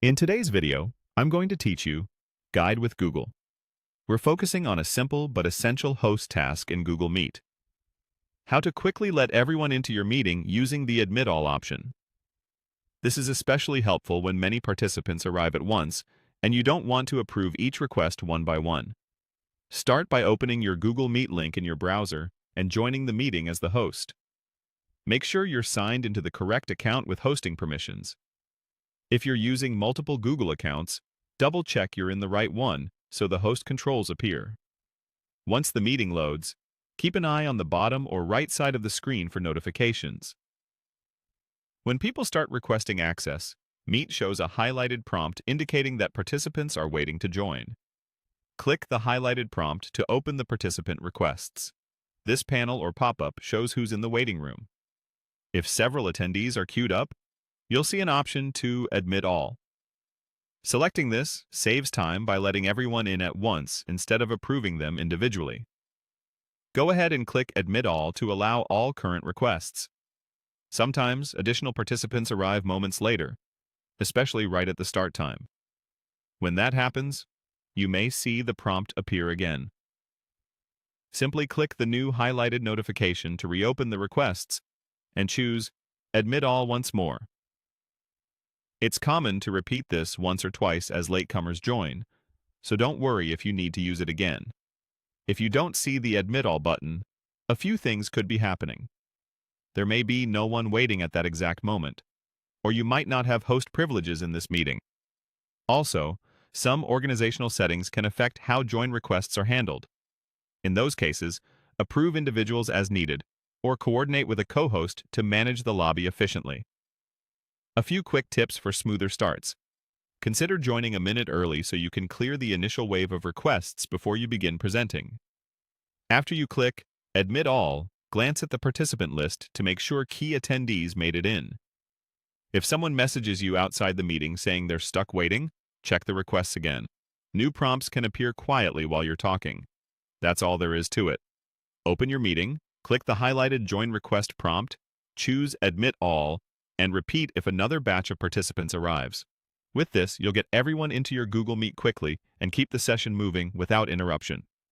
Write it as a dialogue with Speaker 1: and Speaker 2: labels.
Speaker 1: In today's video, I'm going to teach you Guide with Google. We're focusing on a simple but essential host task in Google Meet. How to quickly let everyone into your meeting using the Admit All option. This is especially helpful when many participants arrive at once and you don't want to approve each request one by one. Start by opening your Google Meet link in your browser and joining the meeting as the host. Make sure you're signed into the correct account with hosting permissions. If you're using multiple Google accounts, double-check you're in the right one so the host controls appear. Once the meeting loads, keep an eye on the bottom or right side of the screen for notifications. When people start requesting access, Meet shows a highlighted prompt indicating that participants are waiting to join. Click the highlighted prompt to open the participant requests. This panel or pop-up shows who's in the waiting room. If several attendees are queued up, you'll see an option to Admit All. Selecting this saves time by letting everyone in at once instead of approving them individually. Go ahead and click Admit All to allow all current requests. Sometimes additional participants arrive moments later, especially right at the start time. When that happens, you may see the prompt appear again. Simply click the new highlighted notification to reopen the requests and choose Admit All once more. It's common to repeat this once or twice as latecomers join, so don't worry if you need to use it again. If you don't see the Admit All button, a few things could be happening. There may be no one waiting at that exact moment, or you might not have host privileges in this meeting. Also, some organizational settings can affect how join requests are handled. In those cases, approve individuals as needed, or coordinate with a co-host to manage the lobby efficiently. A few quick tips for smoother starts. Consider joining a minute early so you can clear the initial wave of requests before you begin presenting. After you click Admit All, glance at the participant list to make sure key attendees made it in. If someone messages you outside the meeting saying they're stuck waiting, check the requests again. New prompts can appear quietly while you're talking. That's all there is to it. Open your meeting, click the highlighted Join Request prompt, choose Admit All, and repeat if another batch of participants arrives. With this, you'll get everyone into your Google Meet quickly and keep the session moving without interruption.